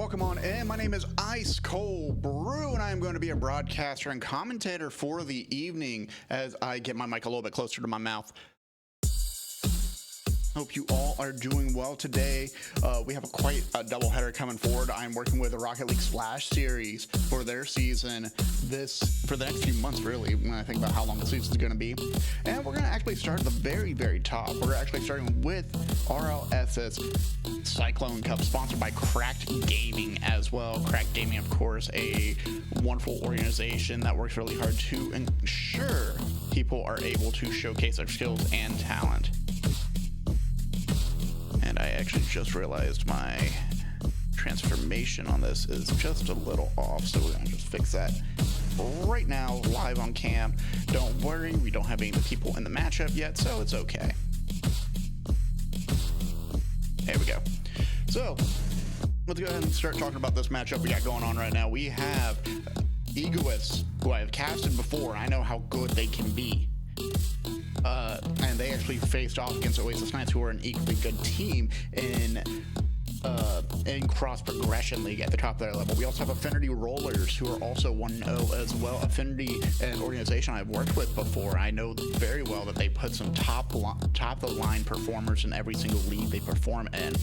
welcome on in. My name is IceColeBrew, and I am going to be a broadcaster and commentator for the evening as I get my mic a little bit closer to my mouth. Hope you all are doing well today. We have quite a doubleheader coming forward. I'm working with the Rocket League Splash series for their season for the next few months, really, when I think about how long the season is going to be. And we're going to actually start at the very, very top. We're actually starting with RLSS Cyclone Cup, sponsored by Cracked Gaming as well. Cracked Gaming, of course, a wonderful organization that works really hard to ensure people are able to showcase their skills and talent. And I actually just realized my transformation on this is just a little off, so we're going to just fix that right now, live on cam. Don't worry, we don't have any people in the matchup yet, so it's okay. There we go. So, let's go ahead and start talking about this matchup we got going on right now. We have Egoists, who I have casted before. I know how good they can be. And they actually faced off against Oasis Knights, who are an equally good team in Cross Progression League at the top of their level. We also have Affinity Rollers, who are also 1-0 as well. Affinity, an organization I've worked with before. I know very well that they put some top of the line performers in every single league they perform in.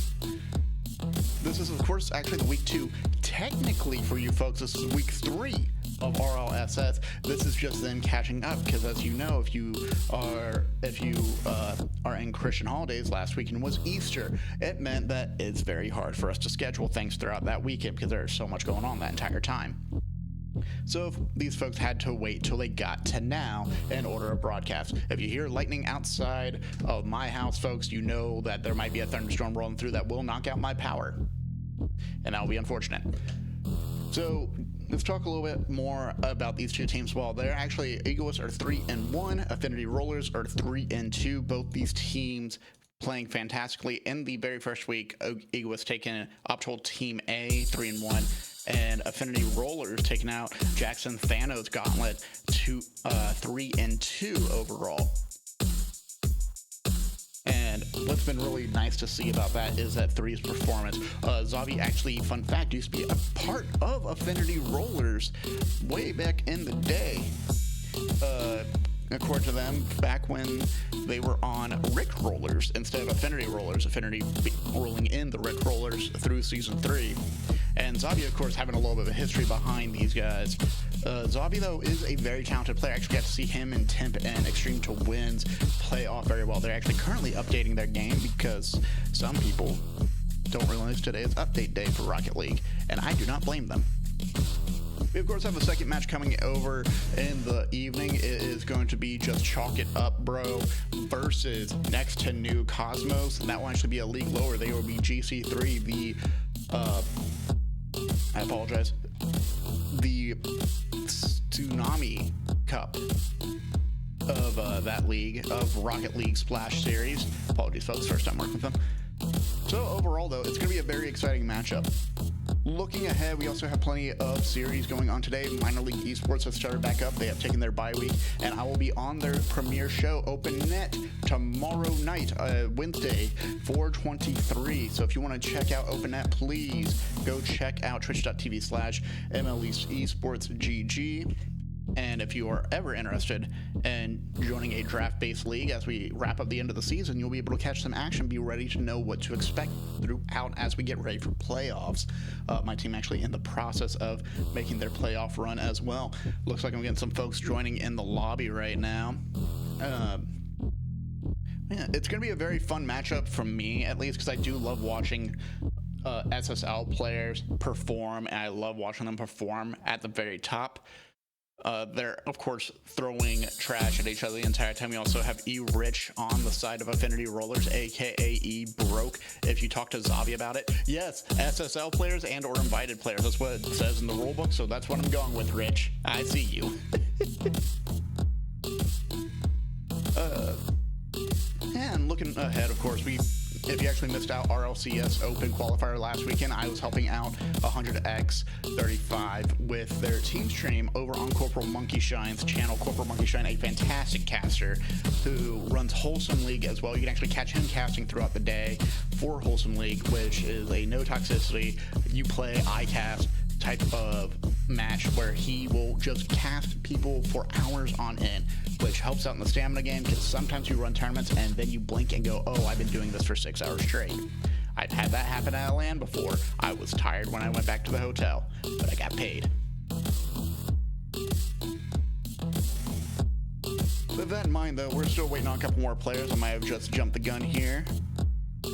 This is, of course, actually the week 2. Technically, for you folks, this is week 3 of RLSS. This is just them catching up, because as you know, if you are in Christian holidays, last weekend was Easter. It meant that it's very hard for us to schedule things throughout that weekend because there's so much going on that entire time. So these folks had to wait till they got to now in order of broadcast. If you hear lightning outside of my house, folks, you know that there might be a thunderstorm rolling through that will knock out my power, and that'll be unfortunate. So let's talk a little bit more about these two teams. Well, they're actually, Egoists are 3-1, Affinity Rollers are 3-2. Both these teams playing fantastically. In the very first week, Egoists taking up to Team A 3-1. And Affinity Rollers taking out Jackson Thanos Gauntlet to 3-2 overall. And what's been really nice to see about that is that 3's performance. Zavi actually, fun fact, used to be a part of Affinity Rollers way back in the day. According to them, back when they were on Rick Rollers instead of Affinity Rollers. Affinity rolling in the Rick Rollers through Season 3. And Zavi, of course, having a little bit of a history behind these guys. Zavi, though, is a very talented player. I actually got to see him and Temp and Extreme to Wins play off very well. They're actually currently updating their game because some people don't realize today is update day for Rocket League, and I do not blame them. We, of course, have a second match coming over in the evening. It is going to be just Chalk It Up, Bro versus Next to New Cosmos, and that will actually be a league lower. They will be GC3, the I apologize, the Tsunami Cup of that league, of Rocket League Splash Series. Apologies, folks, first time working with them. So overall, though, it's going to be a very exciting matchup. Looking ahead, we also have plenty of series going on today. Minor League Esports has started back up. They have taken their bye week, and I will be on their premiere show, Open Net, tomorrow night, Wednesday, 4/23. So if you want to check out Open Net, please go check out twitch.tv/MLEsportsGG. And if you are ever interested in joining a draft-based league as we wrap up the end of the season, you'll be able to catch some action, be ready to know what to expect throughout as we get ready for playoffs. My team actually in the process of making their playoff run as well. Looks like I'm getting some folks joining in the lobby right now. Yeah, it's going to be a very fun matchup from me, at least, because I do love watching SSL players perform, and I love watching them perform at the very top. They're, of course, throwing trash at each other the entire time. We also have E-Rich on the side of Affinity Rollers, a.k.a. E-Broke, if you talk to Zavi about it. Yes, SSL players and or invited players. That's what it says in the rulebook, so that's what I'm going with, Rich. I see you. And looking ahead, of course, we if you actually missed out RLCS Open qualifier last weekend, I was helping out 100x35 with their team stream over on Corporal Monkey Shine's channel. Corporal Monkey Shine, a fantastic caster who runs Wholesome League as well. You can actually catch him casting throughout the day for Wholesome League, which is a no toxicity, you play iCast type of match where he will just cast people for hours on end, which helps out in the stamina game because sometimes you run tournaments and then you blink and go, oh, I've been doing this for 6 hours straight. I've had that happen at LAN before. I was tired when I went back to the hotel, but I got paid. With that in mind, though, we're still waiting on a couple more players. I might have just jumped the gun here,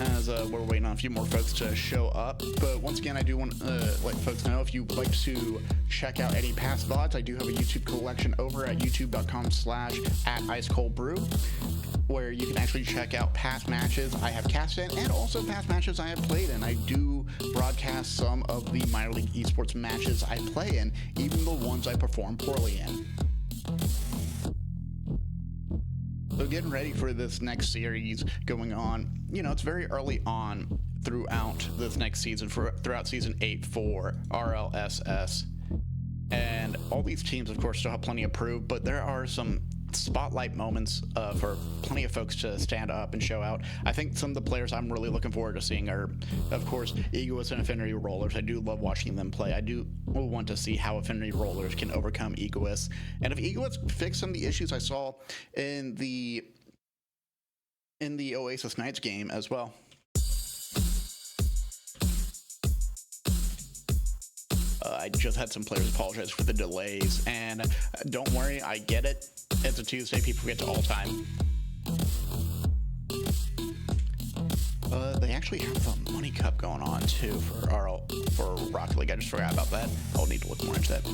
as we're waiting on a few more folks to show up. But once again, I do want to let folks know, if you would like to check out any past VODs, I do have a YouTube collection over at youtube.com/@IceColeBrew, where you can actually check out past matches I have cast in and also past matches I have played in. I do broadcast some of the minor league esports matches I play in, even the ones I perform poorly in. So getting ready for this next series going on, you know, it's very early on throughout this next season, throughout season 8 for RLSS. And all these teams, of course, still have plenty of prove, but there are some spotlight moments for plenty of folks to stand up and show out. I think some of the players I'm really looking forward to seeing are, of course, Egoists and Affinity Rollers. I do love watching them play. I do want to see how Affinity Rollers can overcome Egoists, and if Egoists fix some of the issues I saw in the Oasis Knights game as well. I just had some players apologize for the delays, and don't worry, I get it. It's a Tuesday, people forget to all time. They actually have the Money Cup going on too for Rocket League. I just forgot about that. I'll need to look more into that.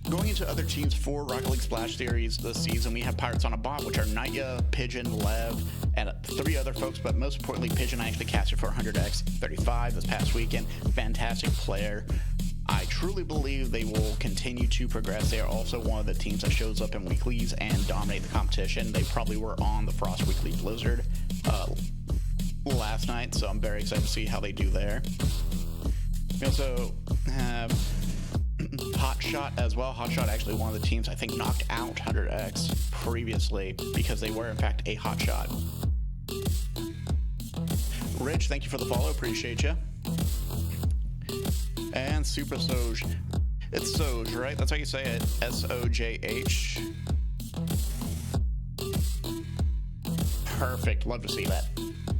Going into other teams for Rocket League Splash Series this season, we have Pirates on a Bot, which are Naya, Pigeon, Lev, and 3 other folks, but most importantly, Pigeon I actually casted for 100x35 this past weekend. Fantastic player. I truly believe they will continue to progress. They are also one of the teams that shows up in weeklies and dominate the competition. They probably were on the Frost Weekly Blizzard last night, so I'm very excited to see how they do there. We also have Hotshot as well. Hotshot actually one of the teams I think knocked out 100x previously because they were in fact a Hotshot. Rich, thank you for the follow. Appreciate you. And Super Soj. It's Soj, right? That's how you say it. S-O-J-H. Perfect. Love to see that.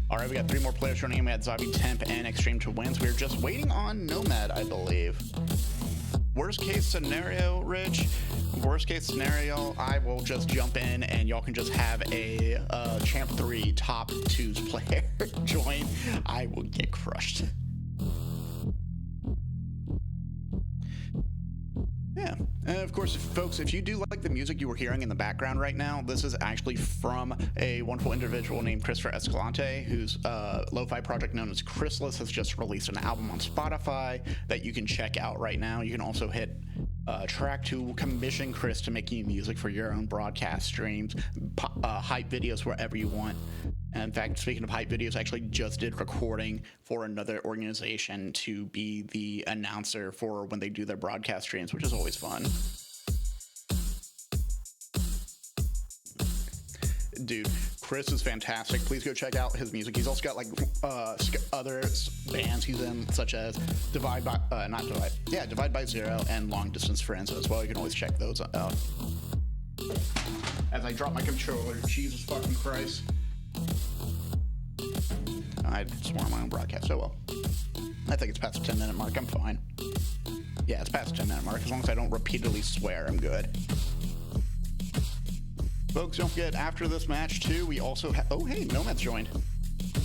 All right, we got 3 more players joining in. We had Zabi Temp and Extreme to wins. We're just waiting on Nomad, I believe. Worst case scenario, Rich. Worst case scenario, I will just jump in and y'all can just have a Champ 3 top 2s player join. I will get crushed. Yeah, and of course, folks, if you do like the music you were hearing in the background right now, this is actually from a wonderful individual named Christopher Escalante, whose lo-fi project known as Chrysalis has just released an album on Spotify that you can check out right now. You can also hit track to commission Chris to make you music for your own broadcast streams, hype videos, wherever you want. And in fact, speaking of hype videos, I actually just did recording for another organization to be the announcer for when they do their broadcast streams, which is always fun. Dude, Chris is fantastic. Please go check out his music. He's also got like other bands he's in, such as Divide by Zero and Long Distance Friends as well. You can always check those out. As I drop my controller, Jesus fucking Christ. I swore on my own broadcast. Oh well. I think it's past the 10-minute mark. I'm fine. Yeah, it's past the 10-minute mark. As long as I don't repeatedly swear, I'm good. Folks, don't forget, after this match, too, we also had... Oh, hey, Nomad's joined.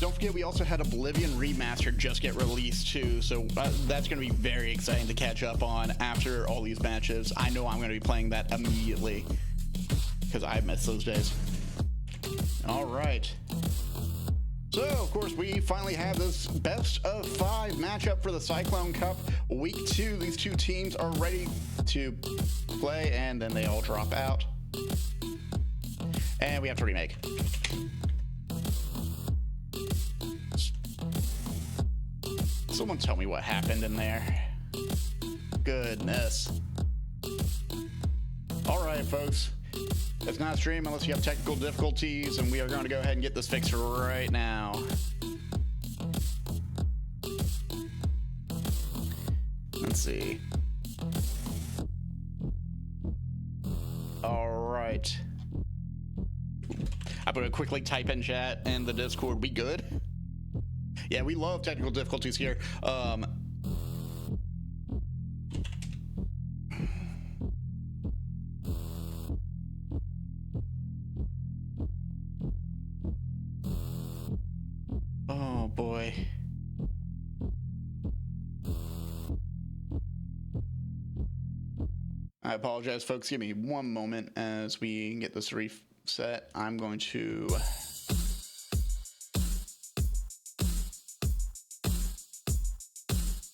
Don't forget, we also had Oblivion Remastered just get released, too, so that's going to be very exciting to catch up on after all these matches. I know I'm going to be playing that immediately, because I missed those days. All right. So, of course, we finally have this best of 5 matchup for the Cyclone Cup. Week 2, these 2 teams are ready to play, and then they all drop out. And we have to remake. Someone tell me what happened in there. Goodness. All right, folks. It's not a stream unless you have technical difficulties, and we are going to go ahead and get this fixed right now. Let's see. All right. I'm going to quickly type in chat and the Discord. We good? Yeah, we love technical difficulties here. Oh boy. I apologize, folks. Give me one moment as we get this reset. I'm going to...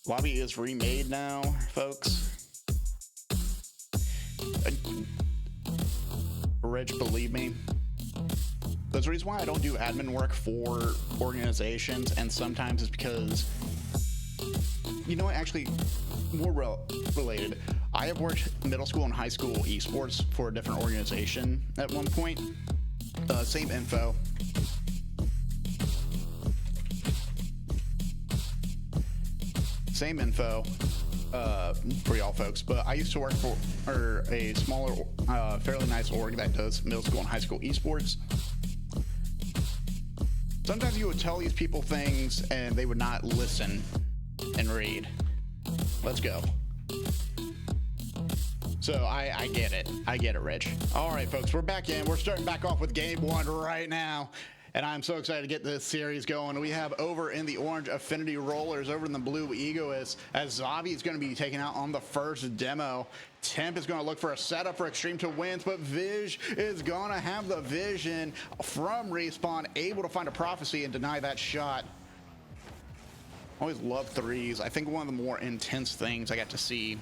Lobby is remade now, folks. Rich, believe me. There's a reason why I don't do admin work for organizations, and sometimes it's because, you know what, actually, more related. I have worked middle school and high school esports for a different organization at one point. Same info. Same info for y'all folks, but I used to work for a smaller, fairly nice org that does middle school and high school esports. Sometimes you would tell these people things and they would not listen and read. Let's go. So I get it. I get it, Rich. All right, folks, we're back in. We're starting back off with game one right now. And I'm so excited to get this series going. We have over in the orange Affinity Rollers, over in the blue Egoists, as Zavi is going to be taken out on the first demo. Temp is going to look for a setup for Extreme to wins, but Viz is going to have the vision from Respawn, able to find a prophecy and deny that shot. Always love threes. I think one of the more intense things I got to see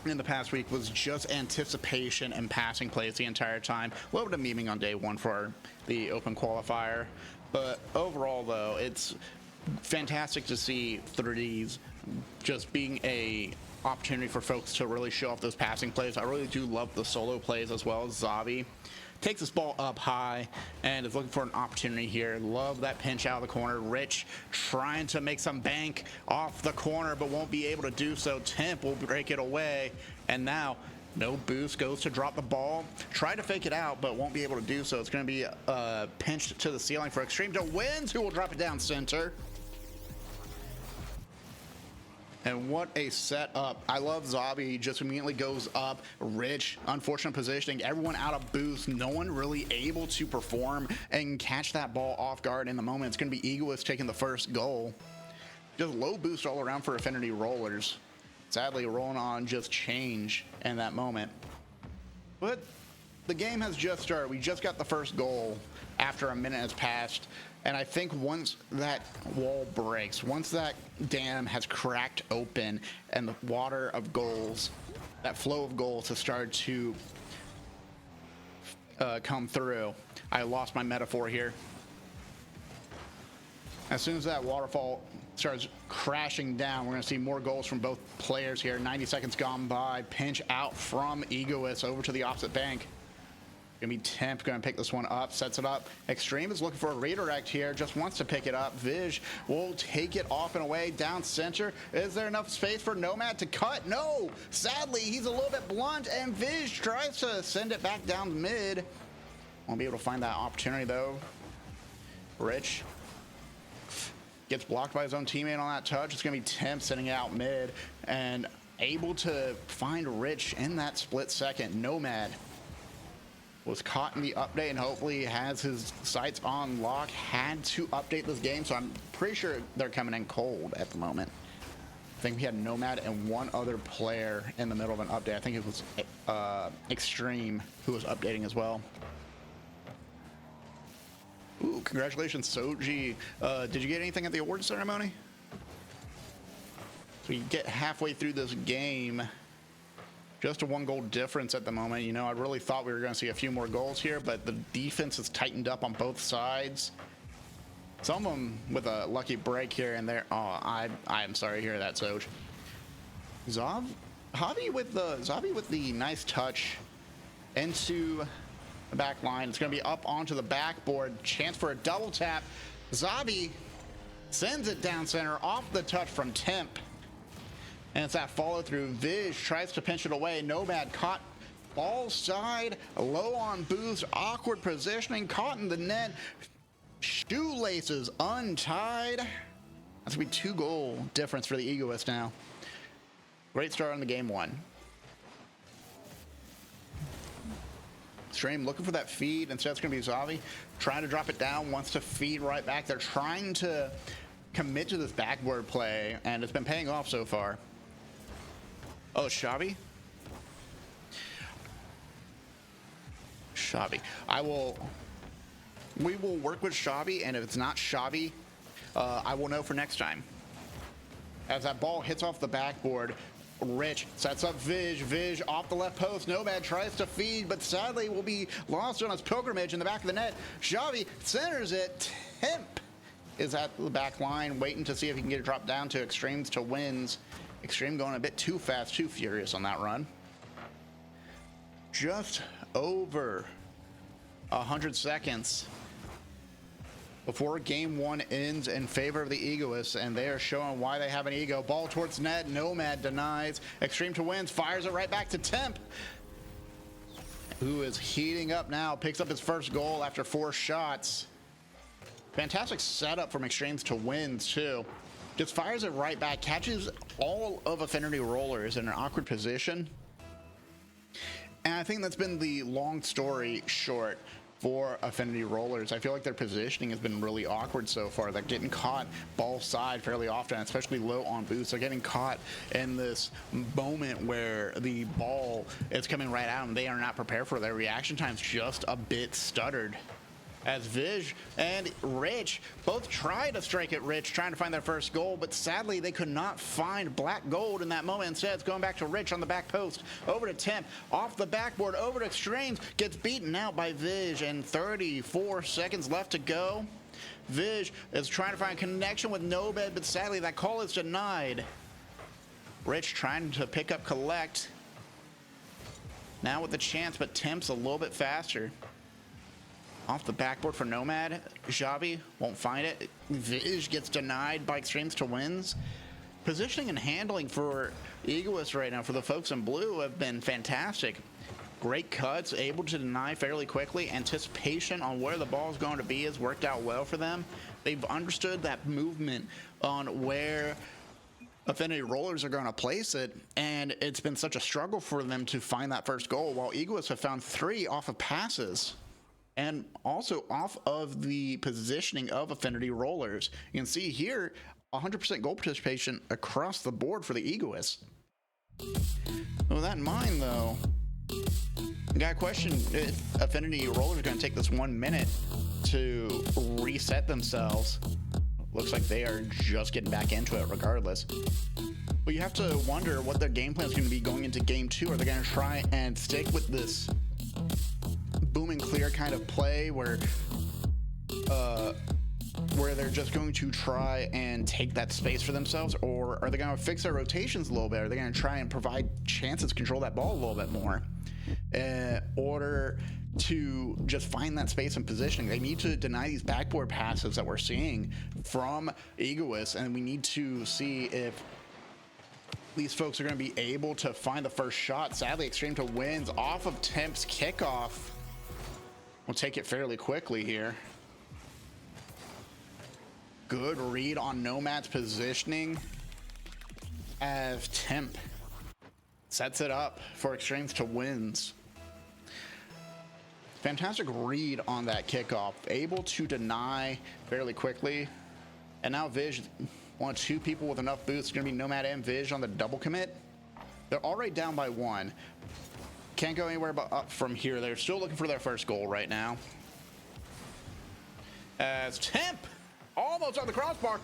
in the past week was just anticipation and passing plays the entire time. A little bit of memeing on day one for the open qualifier, but overall though, it's fantastic to see threes just being a opportunity for folks to really show off those passing plays. I really do love the solo plays as well. As Zavi takes this ball up high and is looking for an opportunity here. Love that pinch out of the corner. Rich trying to make some bank off the corner, but won't be able to do so. Temp will break it away, and now no boost, goes to drop the ball. Try to fake it out, but won't be able to do so. It's going to be pinched to the ceiling for Extreme to wins, who will drop it down center. And what a setup. I love Zabi. He just immediately goes up. Rich, unfortunate positioning. Everyone out of boost. No one really able to perform and catch that ball off guard in the moment. It's going to be Egoists taking the first goal. Just low boost all around for Affinity Rollers. Sadly, rolling on just change in that moment. But the game has just started. We just got the first goal after a minute has passed. And I think once that wall breaks, once that dam has cracked open and the water of goals, that flow of goals has started to come through. I lost my metaphor here. As soon as that waterfall starts crashing down, we're going to see more goals from both players here. 90 seconds gone by. Pinch out from Egoists over to the opposite bank. Gonna be Temp, gonna pick this one up, sets it up. Extreme is looking for a redirect here, just wants to pick it up. Viz will take it off and away down center. Is there enough space for Nomad to cut? No! Sadly, he's a little bit blunt, and Viz tries to send it back down mid. Won't be able to find that opportunity though. Rich gets blocked by his own teammate on that touch. It's gonna be Temp sending it out mid and able to find Rich in that split second. Nomad was caught in the update and hopefully has his sights on lock. Had to update this game, so I'm pretty sure they're coming in cold at the moment. I think we had Nomad and one other player in the middle of an update. I think it was Extreme who was updating as well. Ooh, congratulations, Soji. Did you get anything at the awards ceremony? So we get halfway through this game. Just a 1 goal difference at the moment. You know, I really thought we were going to see a few more goals here, but the defense has tightened up on both sides. Some of them with a lucky break here and there. Oh, I am sorry to hear that, Soj. Javi with the nice touch into the back line. It's going to be up onto the backboard. Chance for a double tap. Zabi sends it down center off the touch from Temp. And it's that follow through. Viz tries to pinch it away. Nomad caught ball side, low on boost, awkward positioning, caught in the net. Shoelaces untied. That's going to be 2-goal difference for the Egoists now. Great start on the game one. Stream looking for that feed. Instead, it's going to be Zavi trying to drop it down, wants to feed right back. They're trying to commit to this backboard play, and it's been paying off so far. Oh, Shabi? Shabi. We will work with Shabi, and if it's not Shabi, I will know for next time. As that ball hits off the backboard, Rich sets up Viz off the left post. Nomad tries to feed, but sadly will be lost on his pilgrimage in the back of the net. Xavi centers it. Temp is at the back line, waiting to see if he can get it dropped down to Extremes to wins. Extreme going a bit too fast, too furious on that run. Just over 100 seconds before game one ends in favor of the Egoists, and they are showing why they have an ego. Ball towards net, Nomad denies. Extreme to wins, fires it right back to Temp, who is heating up now, picks up his first goal after 4 shots. Fantastic setup from Extremes to wins too. Just fires it right back, catches all of Affinity rollers in an awkward position. And I think that's been the long story short for Affinity rollers. I feel like their positioning has been really awkward so far. They're getting caught ball side fairly often, especially low on boost. They're getting caught in this moment where the ball is coming right at them. They are not prepared for it. Their reaction time's just a bit stuttered. As Viz and Rich both try to strike at Rich, trying to find their first goal, but sadly they could not find black gold in that moment. Instead, it's going back to Rich on the back post, over to Temp, off the backboard, over to Extremes, gets beaten out by Viz, and 34 seconds left to go. Viz is trying to find a connection with Nobed, but sadly that call is denied. Rich trying to pick up Collect. Now with the chance, but Temp's a little bit faster. Off the backboard for Nomad. Xavi won't find it. Viz gets denied by Extremes to wins. Positioning and handling for Egoists right now, for the folks in blue, have been fantastic. Great cuts, able to deny fairly quickly. Anticipation on where the ball is going to be has worked out well for them. They've understood that movement on where Affinity rollers are going to place it, and it's been such a struggle for them to find that first goal, while Egoists have found 3 off of passes. And also off of the positioning of Affinity rollers. You can see here 100% goal participation across the board for the Egoists. With that in mind, though, I got a question if Affinity rollers are going to take this 1 minute to reset themselves. Looks like they are just getting back into it regardless. But you have to wonder what their game plan is going to be going into game 2. Are they going to try and stick with this boom and clear kind of play where they're just going to try and take that space for themselves, or are they going to fix their rotations a little bit? Are they going to try and provide chances to control that ball a little bit more in order to just find that space and positioning? They need to deny these backboard passes that we're seeing from Egoists, and we need to see if these folks are going to be able to find the first shot. Sadly, Extreme to wins off of Temp's kickoff. We'll take it fairly quickly here. Good read on Nomad's positioning as Temp sets it up for Extremes to wins. Fantastic read on that kickoff. Able to deny fairly quickly. And now Viz, one of 2 people with enough boosts. It's going to be Nomad and Viz on the double commit. They're already down by 1. Can't go anywhere but up from here. They're still looking for their first goal right now. As Temp almost on the crossbar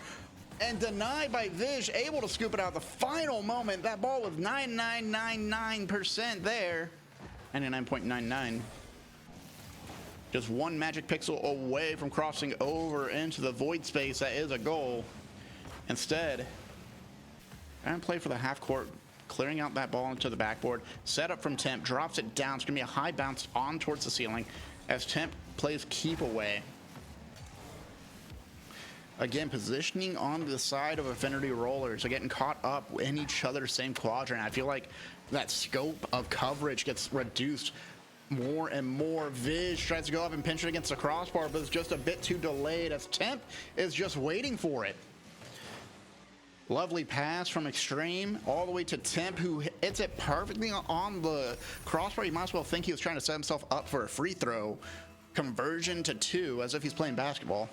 and denied by Viz, able to scoop it out at the final moment. That ball was 99.99% there. 99.99. Just one magic pixel away from crossing over into the void space. That is a goal. Instead, trying to play for the half court, clearing out that ball into the backboard. Set up from Temp, drops it down. It's going to be a high bounce on towards the ceiling as Temp plays keep away. Again, positioning on the side of Affinity Rollers are getting caught up in each other's same quadrant. I feel like that scope of coverage gets reduced more and more. Viz tries to go up and pinch it against the crossbar, but it's just a bit too delayed as Temp is just waiting for it. Lovely pass from Extreme all the way to Temp, who hits it perfectly on the crossbar. You might as well think he was trying to set himself up for a free throw. Conversion to 2, as if he's playing basketball.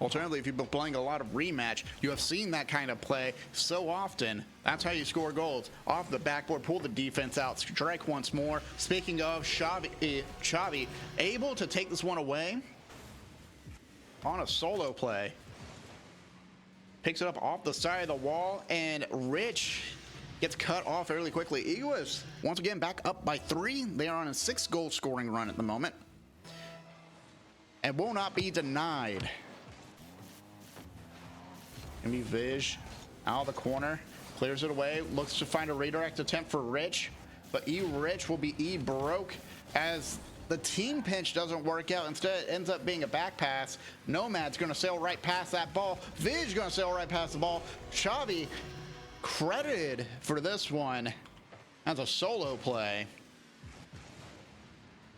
Alternatively, if you've been playing a lot of rematch, you have seen that kind of play so often. That's how you score goals. Off the backboard, pull the defense out, strike once more. Speaking of, Xavi able to take this one away on a solo play. Picks it up off the side of the wall, and Rich gets cut off fairly quickly. Egoists, once again, back up by 3. They are on a 6-goal scoring run at the moment. And will not be denied. Gonna be Viz out of the corner, clears it away, looks to find a redirect attempt for Rich, but Rich will be broke as the team pinch doesn't work out. Instead, it ends up being a back pass. Nomad's gonna sail right past that ball. Viz gonna sail right past the ball. Xavi credited for this one as a solo play.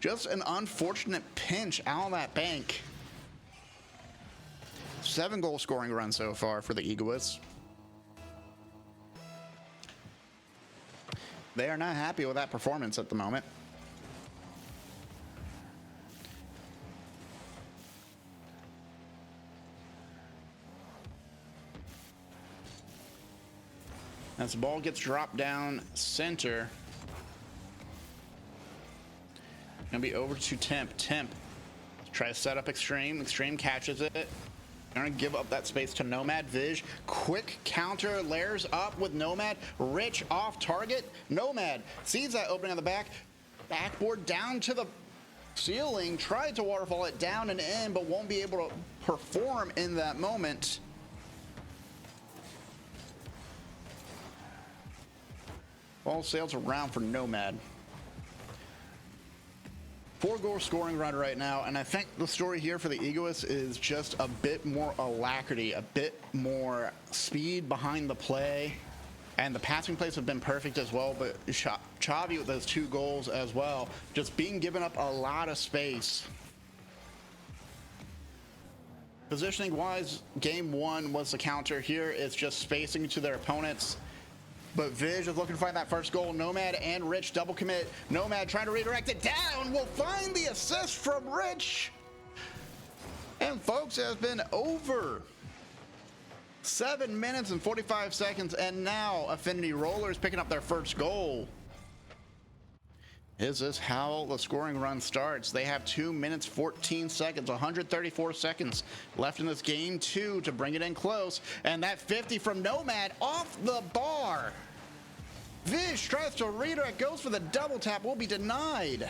Just an unfortunate pinch out of that bank. 7-goal scoring run so far for the Egoists. They are not happy with that performance at the moment. As the ball gets dropped down center, gonna be over to Temp. Temp tries to set up Extreme. Extreme catches it. Gonna give up that space to Nomad. Viz, quick counter, layers up with Nomad. Rich off target. Nomad sees that opening on the back. Backboard down to the ceiling. Tried to waterfall it down and in, but won't be able to perform in that moment. Ball sails around for Nomad. 4-goal scoring run right now, and I think the story here for the Egoists is just a bit more alacrity, a bit more speed behind the play, and the passing plays have been perfect as well, but Xavi with those 2 goals as well, just being given up a lot of space. Positioning wise, game 1 was the counter. Here it's just spacing to their opponents. But Viz is looking to find that first goal. Nomad and Rich double commit. Nomad trying to redirect it down. Will find the assist from Rich. And folks, it has been over 7 minutes and 45 seconds. And now Affinity Rollers picking up their first goal. Is this how the scoring run starts? They have 2 minutes, 14 seconds, 134 seconds left in this game 2 to bring it in close. And that 50 from Nomad off the bar. Viz tries to redirect, goes for the double tap, will be denied.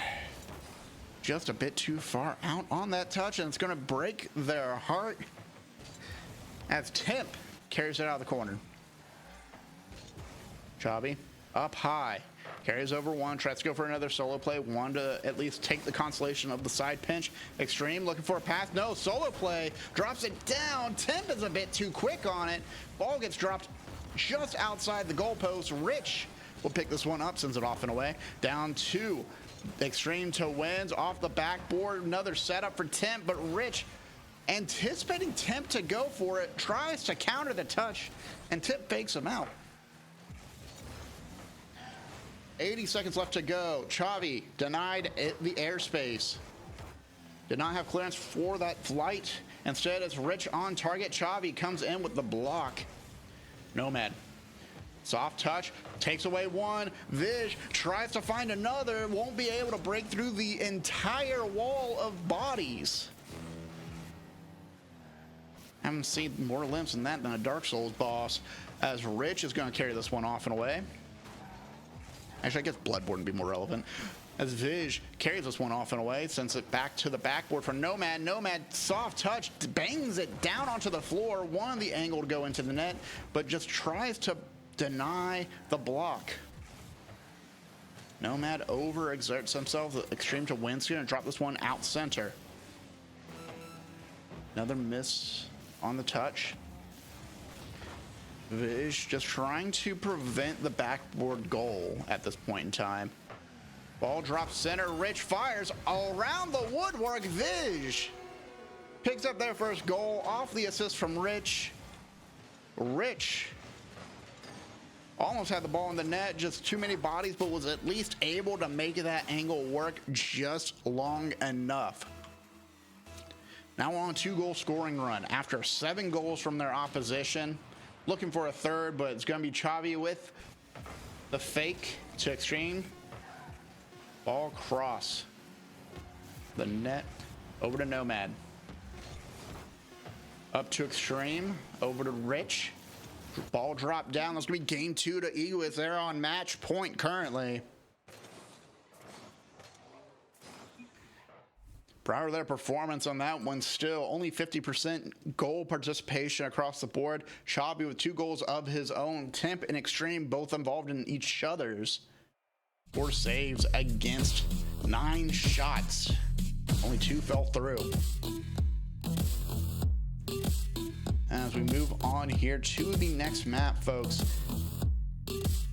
Just a bit too far out on that touch, and it's gonna break their heart as Temp carries it out of the corner. Xavi up high. Carries over 1, tries to go for another solo play. 1 to at least take the consolation of the side pinch. Extreme looking for a pass. No, solo play. Drops it down. Temp is a bit too quick on it. Ball gets dropped just outside the goalpost. Rich will pick this one up, sends it off and away. Down 2. Extreme to wins. Off the backboard. Another setup for Temp, but Rich, anticipating Temp to go for it, tries to counter the touch, and Temp fakes him out. 80 seconds left to go. Xavi denied the airspace. Did not have clearance for that flight. Instead, it's Rich on target. Xavi comes in with the block. Nomad. Soft touch. Takes away 1. Viz tries to find another. Won't be able to break through the entire wall of bodies. Haven't seen more limbs than that than a Dark Souls boss. As Rich is going to carry this one off and away. Actually, I guess Bloodborne would be more relevant. as Vij carries this one off and away, sends it back to the backboard for Nomad. Nomad, soft touch, bangs it down onto the floor. Wanted the angle to go into the net, but just tries to deny the block. Nomad overexerts himself. The extreme to win. He's going to drop this one out center. Another miss on the touch. Vij just trying to prevent the backboard goal at this point in time. Ball drops center. Rich fires around the woodwork. Vij picks up their first goal off the assist from Rich. Rich almost had the ball in the net, just too many bodies, but was at least able to make that angle work just long enough. Now on a 2-goal scoring run after 7 goals from their opposition. Looking for a third, but it's going to be Chavi with the fake to extreme. Ball cross the net over to Nomad. Up to extreme, over to Rich. Ball dropped down. That's going to be game 2 to Egoists. They're on match point currently. Proud of their performance on that one still. Only 50% goal participation across the board. Chabi with 2 goals of his own. Temp and Extreme both involved in each other's. 4 saves against 9 shots. Only 2 fell through. As we move on here to the next map, folks.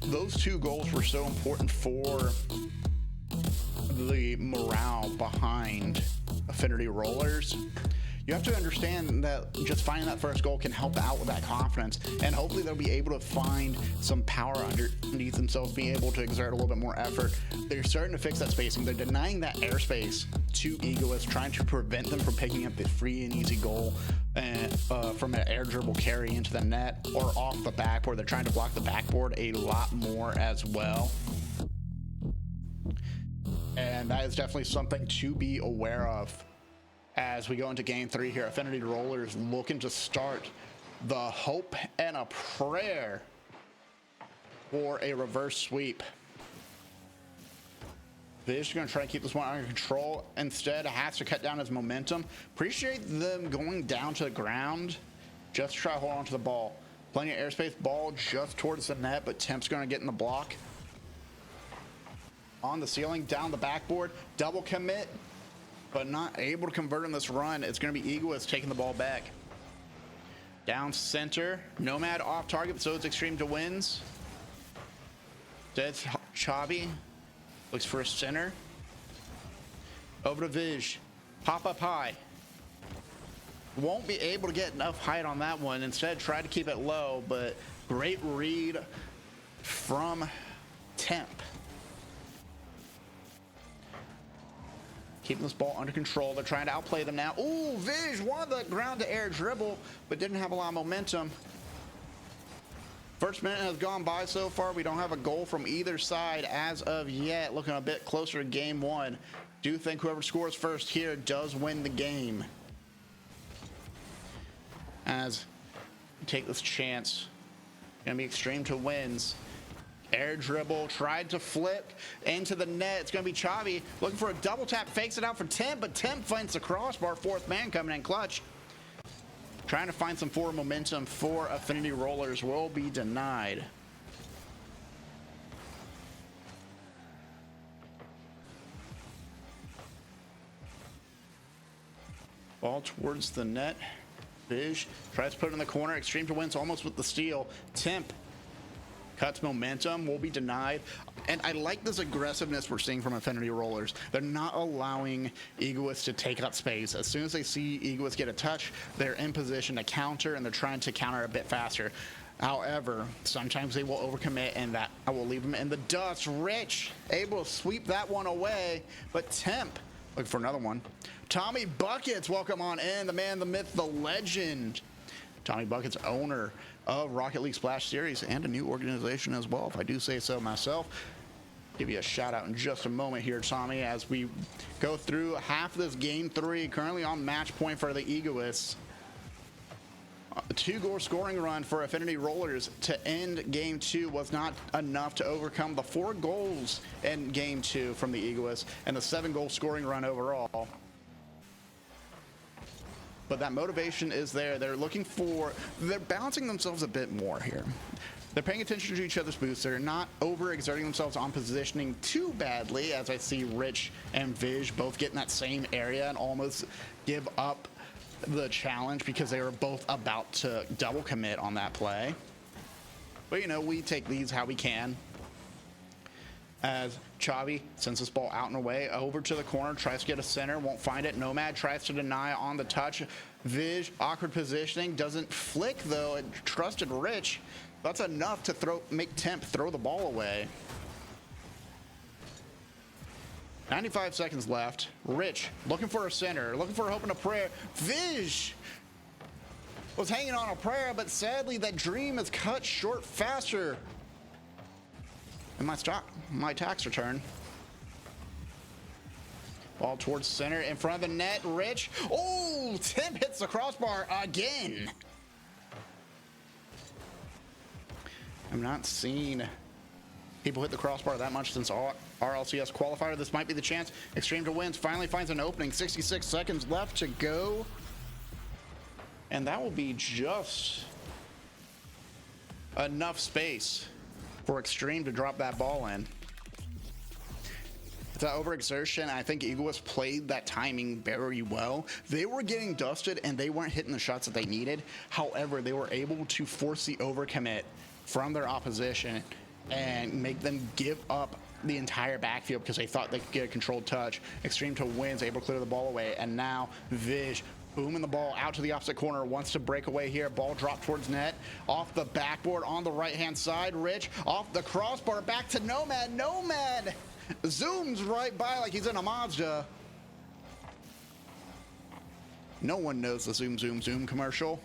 Those 2 goals were so important for the morale behind Affinity Rollers. You have to understand that just finding that first goal can help out with that confidence, and hopefully they'll be able to find some power underneath themselves, being able to exert a little bit more effort. They're starting to fix that spacing. They're denying that airspace to Egoists, trying to prevent them from picking up the free and easy goal from an air dribble carry into the net or off the backboard. They're trying to block the backboard a lot more as well. And that is definitely something to be aware of as we go into game 3 here. Affinity Rollers looking to start the hope and a prayer for a reverse sweep. They're just going to try to keep this one under control. Instead, has to cut down his momentum. Appreciate them going down to the ground. Just try to hold on to the ball. Plenty of airspace. Ball just towards the net, but Temp's going to get in the block. On the ceiling, down the backboard, double commit, but not able to convert on this run. It's going to be Egoists taking the ball back. Down center, Nomad off target, so it's Extreme to wins. Dead Chabi looks for a center. Over to Vij, pop up high. Won't be able to get enough height on that one. Instead, try to keep it low, but great read from Temp. Keeping this ball under control. They're trying to outplay them now. Ooh, Vij won the ground to air dribble, but didn't have a lot of momentum. First minute has gone by so far. We don't have a goal from either side as of yet. Looking a bit closer to game 1. Do think whoever scores first here does win the game. As we take this chance. Gonna be Extreme to wins. Air dribble, tried to flip into the net. It's going to be Chavi looking for a double tap, fakes it out for Temp, but Temp finds the crossbar. 4th man coming in clutch. Trying to find some forward momentum for Affinity Rollers will be denied. Ball towards the net. Vij tries to put it in the corner. Extreme to wins almost with the steal. Temp cuts momentum, will be denied. And I like this aggressiveness we're seeing from Affinity Rollers. They're not allowing Egoists to take up space. As soon as they see Egoists get a touch, they're in position to counter, and they're trying to counter a bit faster. However, sometimes they will overcommit, and that I will leave them in the dust. Rich able to sweep that one away, but Temp looking for another one. Tommy Buckets, welcome on in. The man, the myth, the legend. Tommy Buckets, owner of Rocket League Splash Series and a new organization as well, if I do say so myself. Give you a shout out in just a moment here, Tommy, as we go through half of this game 3, currently on match point for the Egoists. A 2-goal scoring run for Affinity Rollers to end Game 2 was not enough to overcome the 4 goals in Game 2 from the Egoists and the 7-goal scoring run overall. But that motivation is there. They're balancing themselves a bit more here. They're paying attention to each other's boosts. They're not overexerting themselves on positioning too badly, as I see Rich and Vij both get in that same area and almost give up the challenge because they were both about to double commit on that play. But, you know, we take these how we can. As Chavi sends this ball out and away, over to the corner, tries to get a center, won't find it. Nomad tries to deny on the touch. Vij, awkward positioning, doesn't flick though, and trusted Rich. That's enough to make Temp throw the ball away. 95 seconds left. Rich looking for a center, looking for a hope and a prayer. Vij was hanging on a prayer, but sadly that dream is cut short faster. And my tax return. Ball towards center in front of the net. Rich. Oh, Temp hits the crossbar again. I've not seen people hit the crossbar that much since RLCS qualifier. This might be the chance. Extreme to Wins finally finds an opening. 66 seconds left to go. And that will be just enough space for Extreme to drop that ball in. It's that overexertion. I think Egoists played that timing very well. They were getting dusted and they weren't hitting the shots that they needed. However, they were able to force the overcommit from their opposition and make them give up the entire backfield because they thought they could get a controlled touch. Extreme to Wins, able to clear the ball away, and now Vij booming the ball out to the opposite corner, wants to break away here. Ball dropped towards net, off the backboard on the right-hand side. Rich off the crossbar, back to Nomad. Nomad zooms right by like he's in a Mazda. No one knows the zoom, zoom, zoom commercial.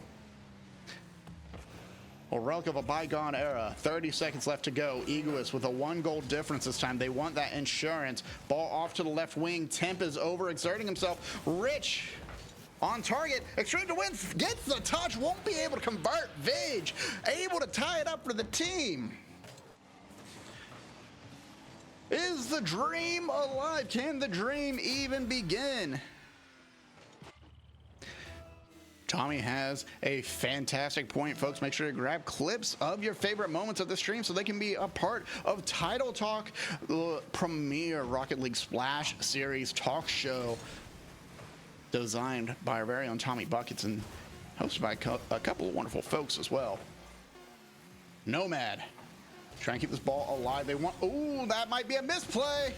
A relic of a bygone era. 30 seconds left to go. Egoists with a 1-goal difference this time. They want that insurance. Ball off to the left wing. Temp is overexerting himself. Rich on target. Extreme to Win gets the touch. Won't be able to convert. Vij able to tie it up for the team. Is the dream alive? Can the dream even begin? Tommy has a fantastic point, folks. Make sure to grab clips of your favorite moments of the stream so they can be a part of Title Talk, the premier Rocket League Splash Series talk show designed by our very own Tommy Buckets and hosted by a couple of wonderful folks as well. Nomad, try and keep this ball alive. They want, ooh, that might be a misplay.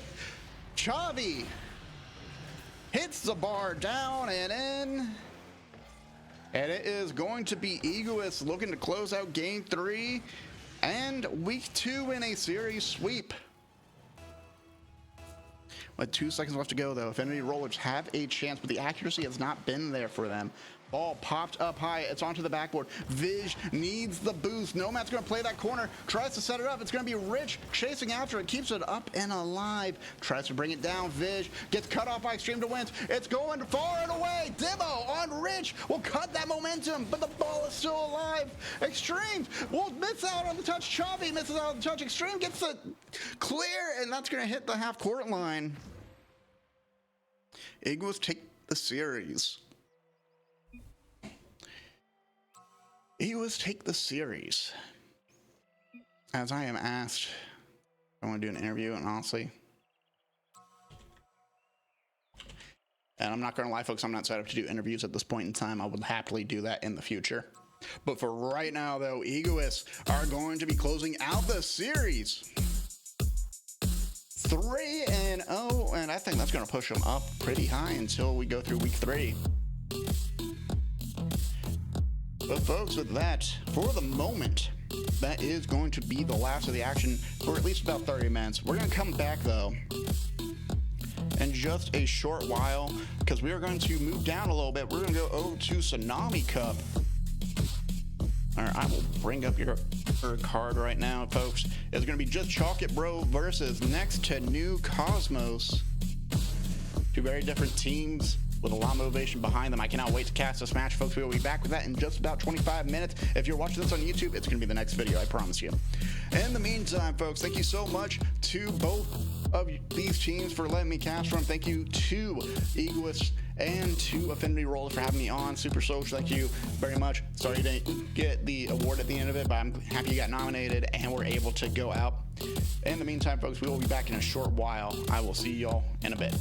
Chavi hits the bar down and in. And it is going to be Egoists looking to close out Game 3 and Week 2 in a series sweep. With 2 seconds left to go, though, Affinity Rollers have a chance, but the accuracy has not been there for them. Ball popped up high. It's onto the backboard. Vij needs the boost. Nomad's going to play that corner. Tries to set it up. It's going to be Rich chasing after it. Keeps it up and alive. Tries to bring it down. Vij gets cut off by Extreme to Wins. It's going far and away. Dibbo on Rich will cut that momentum, but the ball is still alive. Extreme will miss out on the touch. Chavi misses out on the touch. Extreme gets the clear, and that's going to hit the half-court line. Egoists take the series. Egoists take the series. As I am asked, I want to do an interview, and honestly, and I'm not going to lie, folks, I'm not set up to do interviews at this point in time. I would happily do that in the future. But for right now, though, Egoists are going to be closing out the series 3-0, and I think that's going to push them up pretty high until we go through Week 3. But folks, with that, for the moment, that is going to be the last of the action for at least about 30 minutes. We're going to come back, though, in just a short while, because we are going to move down a little bit. We're going to go over to Tsunami Cup. All right, I will bring up your card right now, folks. It's going to be just Chalk It Bro versus Next to New Cosmos. Two very different teams with a lot of motivation behind them. I cannot wait to cast this match, folks. We will be back with that in just about 25 minutes. If you're watching this on YouTube, it's going to be the next video, I promise you. In the meantime, folks, thank you so much to both of these teams for letting me cast from. Thank you to Egoists and to Affinity Rollers for having me on. Super social, thank you very much. Sorry you didn't get the award at the end of it, but I'm happy you got nominated and were able to go out. In the meantime, folks, we will be back in a short while. I will see y'all in a bit.